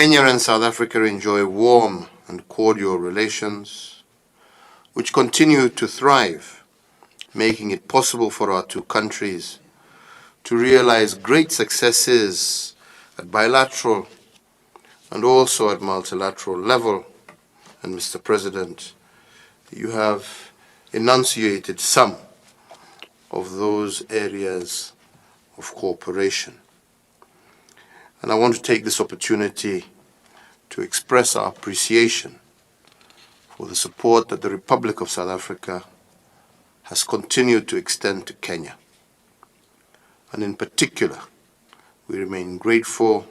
Kenya and South Africa enjoy warm and cordial relations, which continue to thrive, making it possible for our two countries to realize great successes at bilateral and also at multilateral level. And Mr. President, you have enunciated some of those areas of cooperation. And I want to take this opportunity to express our appreciation for the support that the Republic of South Africa has continued to extend to Kenya. And in particular, we remain grateful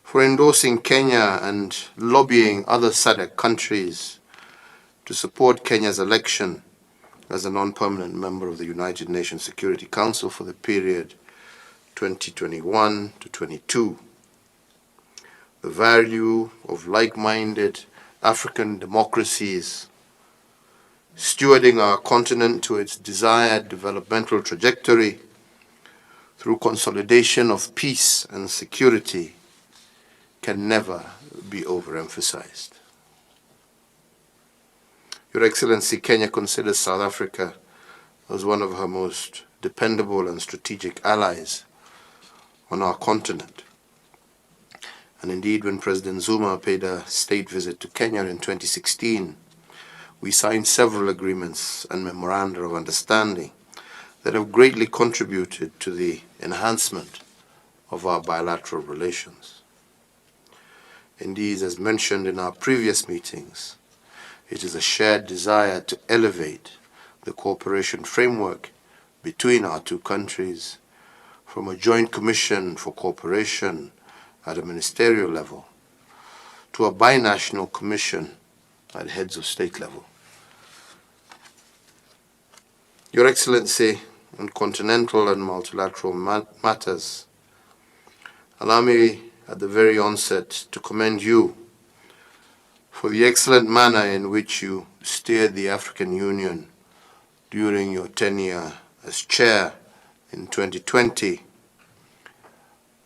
for endorsing Kenya and lobbying other SADC countries to support Kenya's election as a non-permanent member of the United Nations Security Council for the period 2021 to 22. The value of like-minded African democracies stewarding our continent to its desired developmental trajectory through consolidation of peace and security can never be overemphasized. Your Excellency, Kenya considers South Africa as one of her most dependable and strategic allies on our continent. And indeed, when President Zuma paid a state visit to Kenya in 2016, we signed several agreements and memoranda of understanding that have greatly contributed to the enhancement of our bilateral relations. Indeed, as mentioned in our previous meetings, it is a shared desire to elevate the cooperation framework between our two countries from a joint commission for cooperation at a ministerial level to a binational commission at heads of state level. Your Excellency, on continental and multilateral matters, allow me at the very onset to commend you for the excellent manner in which you steered the African Union during your tenure as chair in 2020.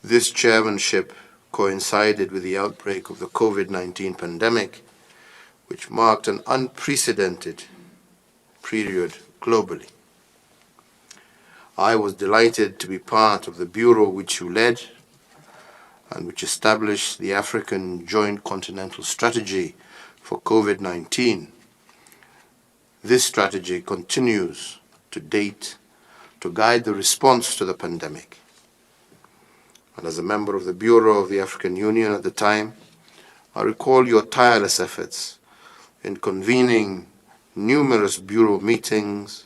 This chairmanship coincided with the outbreak of the COVID-19 pandemic, which marked an unprecedented period globally. I was delighted to be part of the bureau which you led and which established the African Joint Continental Strategy for COVID-19. This strategy continues to date to guide the response to the pandemic. And as a member of the Bureau of the African Union at the time, I recall your tireless efforts in convening numerous Bureau meetings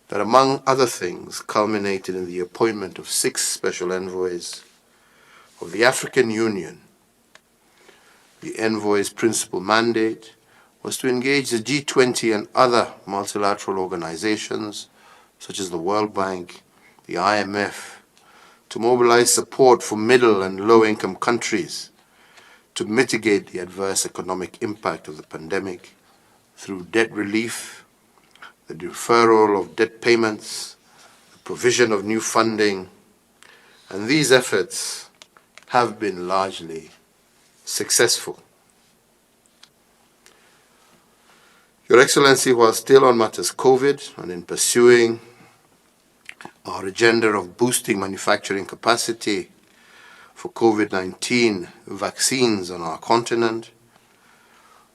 that, among other things, culminated in the appointment of 6 special envoys of the African Union. The envoy's principal mandate was to engage the G20 and other multilateral organizations, such as the World Bank, the IMF, to mobilize support for middle and low-income countries to mitigate the adverse economic impact of the pandemic through debt relief, the deferral of debt payments, the provision of new funding, and these efforts have been largely successful. Your Excellency, while still on matters COVID and in pursuing our agenda of boosting manufacturing capacity for COVID-19 vaccines on our continent,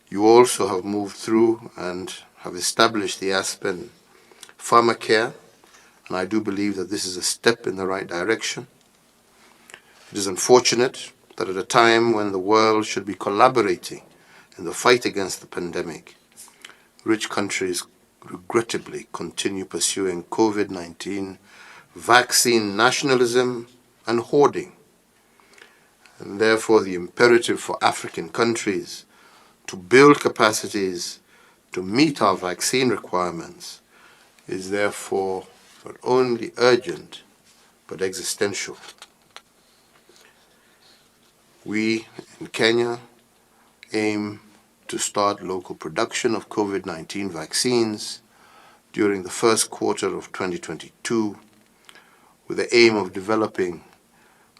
you also have moved through and have established the Aspen Pharmacare, and I do believe that this is a step in the right direction. It is unfortunate that at a time when the world should be collaborating in the fight against the pandemic, rich countries regrettably continue pursuing COVID-19 vaccine nationalism and hoarding. And therefore, the imperative for African countries to build capacities to meet our vaccine requirements is therefore not only urgent, but existential. We in Kenya aim to start local production of COVID-19 vaccines during the first quarter of 2022 with the aim of developing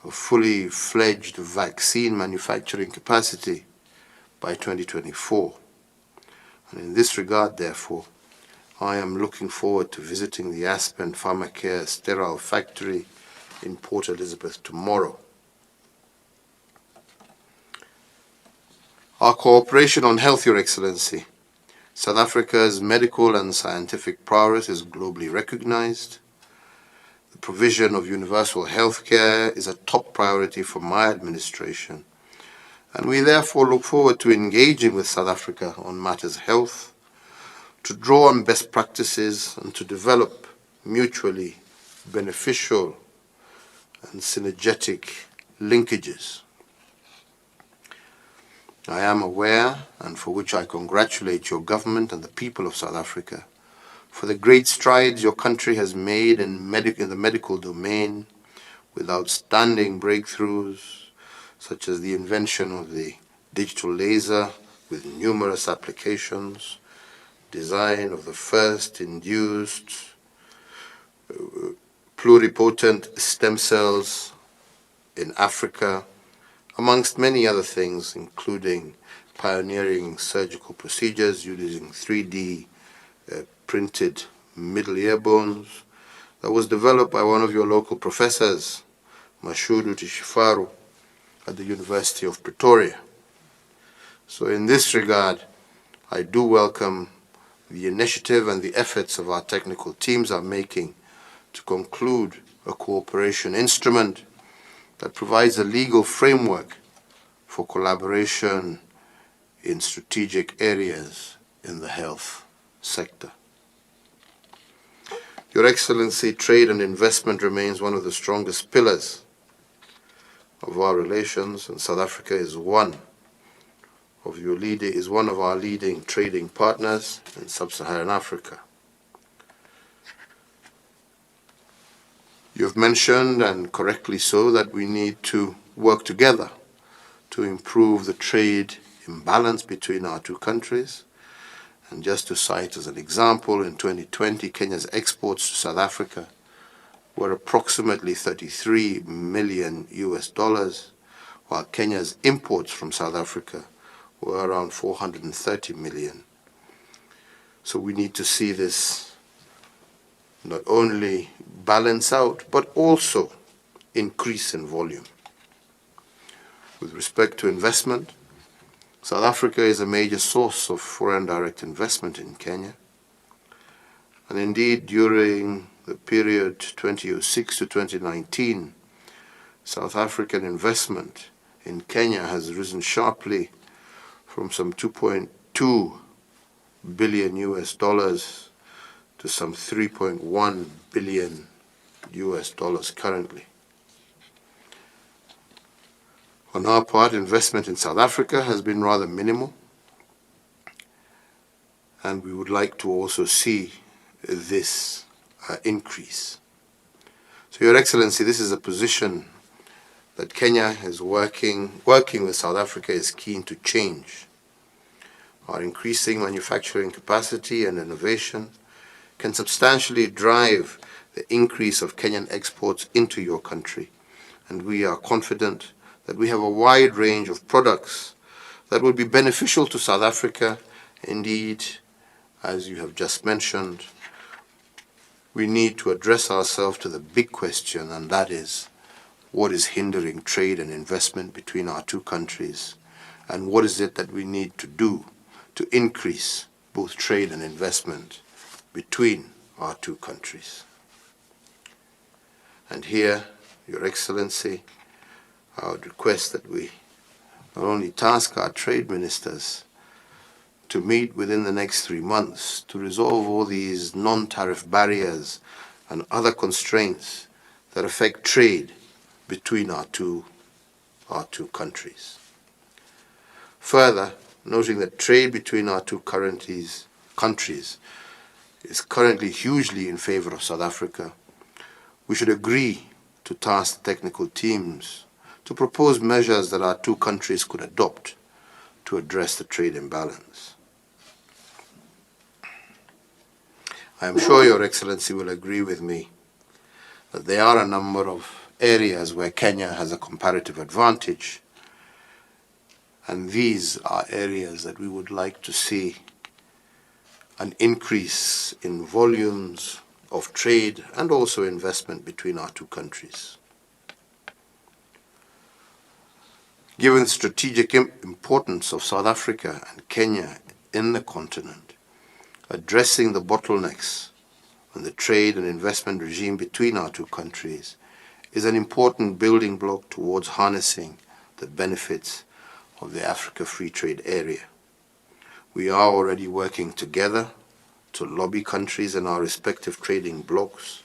of fully fledged vaccine manufacturing capacity by 2024. And in this regard, therefore, I am looking forward to visiting the Aspen Pharmacare sterile factory in Port Elizabeth tomorrow. Our cooperation on health, Your Excellency. South Africa's medical and scientific prowess is globally recognized. The provision of universal health care is a top priority for my administration, and we therefore look forward to engaging with South Africa on matters health, to draw on best practices and to develop mutually beneficial and synergetic linkages. I am aware, and for which I congratulate your government and the people of South Africa, for the great strides your country has made in the medical domain, with outstanding breakthroughs such as the invention of the digital laser with numerous applications, design of the first induced pluripotent stem cells in Africa, amongst many other things, including pioneering surgical procedures using 3D printed middle ear bones that was developed by one of your local professors, Mashudu Tishifaru, at the University of Pretoria. So in this regard, I do welcome the initiative and the efforts of our technical teams are making to conclude a cooperation instrument that provides a legal framework for collaboration in strategic areas in the health sector. Your Excellency, trade and investment remains one of the strongest pillars of our relations, and South Africa is one of our leading trading partners in sub-Saharan Africa. You have mentioned, and correctly so, that we need to work together to improve the trade imbalance between our two countries. And just to cite as an example, in 2020, Kenya's exports to South Africa were approximately $33 million, while Kenya's imports from South Africa were around 430 million. So we need to see this not only balance out, but also increase in volume. With respect to investment, South Africa is a major source of foreign direct investment in Kenya. And indeed, during the period 2006 to 2019, South African investment in Kenya has risen sharply from some $2.2 billion to some $3.1 billion currently. On our part, investment in South Africa has been rather minimal, and we would like to also see this increase. So, Your Excellency, this is a position that Kenya is working with South Africa is keen to change. Our increasing manufacturing capacity and innovation can substantially drive the increase of Kenyan exports into your country, and we are confident that we have a wide range of products that will be beneficial to South Africa. Indeed, as you have just mentioned, we need to address ourselves to the big question, and that is, what is hindering trade and investment between our two countries, and what is it that we need to do to increase both trade and investment between our two countries. And here, Your Excellency, I would request that we not only task our trade ministers to meet within the next 3 months to resolve all these non-tariff barriers and other constraints that affect trade between our two countries. Further, noting that trade between our two countries is currently hugely in favor of South Africa, we should agree to task technical teams to propose measures that our two countries could adopt to address the trade imbalance. I am sure Your Excellency will agree with me that there are a number of areas where Kenya has a comparative advantage, and these are areas that we would like to see an increase in volumes of trade and also investment between our two countries. Given the strategic importance of South Africa and Kenya in the continent, addressing the bottlenecks in the trade and investment regime between our two countries is an important building block towards harnessing the benefits of the Africa Free Trade Area. We are already working together to lobby countries in our respective trading blocs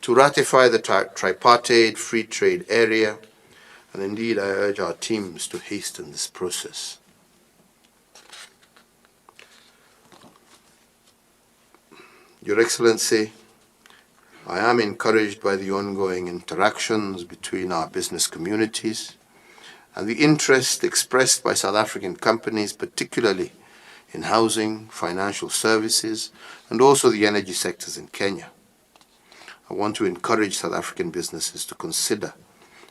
to ratify the tripartite free trade area, and indeed I urge our teams to hasten this process. Your Excellency, I am encouraged by the ongoing interactions between our business communities and the interest expressed by South African companies, particularly in housing, financial services, and also the energy sectors in Kenya. I want to encourage South African businesses to consider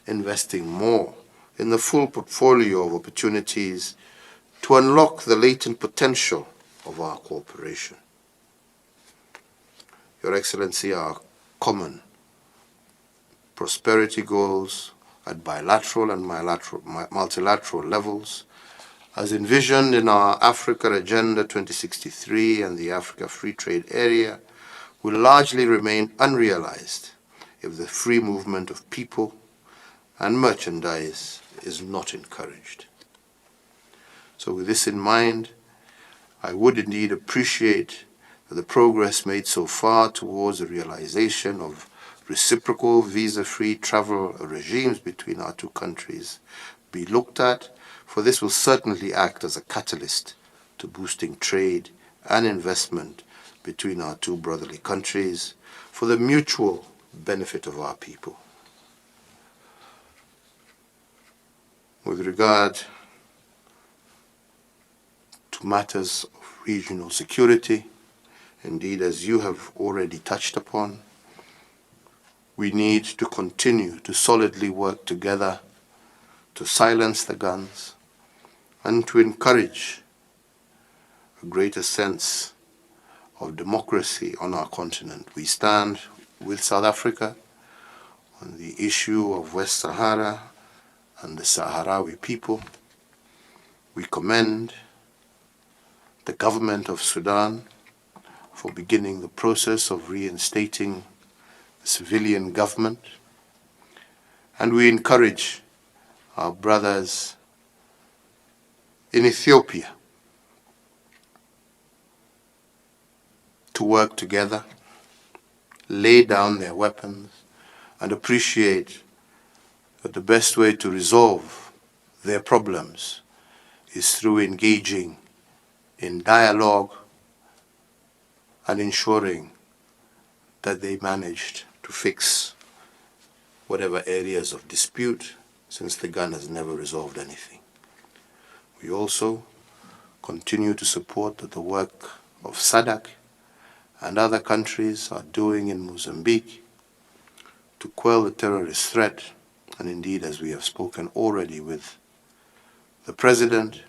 investing more in the full portfolio of opportunities to unlock the latent potential of our cooperation. Your Excellency, our common prosperity goals at bilateral and multilateral levels, as envisioned in our Africa Agenda 2063 and the Africa Free Trade Area, will largely remain unrealized if the free movement of people and merchandise is not encouraged. So with this in mind, I would indeed appreciate the progress made so far towards the realization of reciprocal visa-free travel regimes between our two countries be looked at, for this will certainly act as a catalyst to boosting trade and investment between our two brotherly countries for the mutual benefit of our people. With regard to matters of regional security, indeed, as you have already touched upon, we need to continue to solidly work together to silence the guns and to encourage a greater sense of democracy on our continent. We stand with South Africa on the issue of West Sahara and the Sahrawi people. We commend the government of Sudan for beginning the process of reinstating the civilian government, and we encourage our brothers in Ethiopia to work together, lay down their weapons, and appreciate that the best way to resolve their problems is through engaging in dialogue and ensuring that they managed to fix whatever areas of dispute, since the gun has never resolved anything. We also continue to support the work of SADC and other countries are doing in Mozambique to quell the terrorist threat, and indeed, as we have spoken already with the President,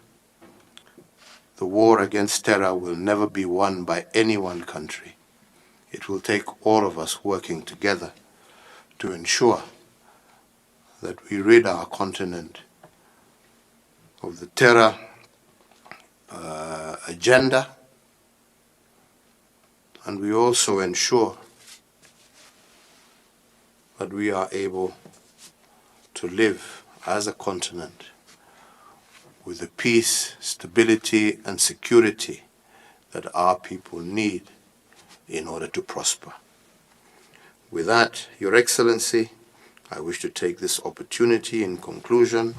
the war against terror will never be won by any one country. It will take all of us working together to ensure that we rid our continent of the terror agenda, and we also ensure that we are able to live as a continent with the peace, stability, and security that our people need in order to prosper. With that, Your Excellency, I wish to take this opportunity in conclusion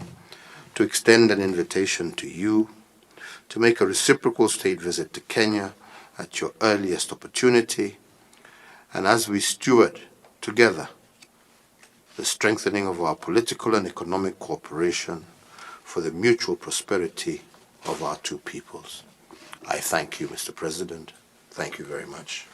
to extend an invitation to you to make a reciprocal state visit to Kenya at your earliest opportunity, and as we steward together the strengthening of our political and economic cooperation for the mutual prosperity of our two peoples. I thank you, Mr. President. Thank you very much.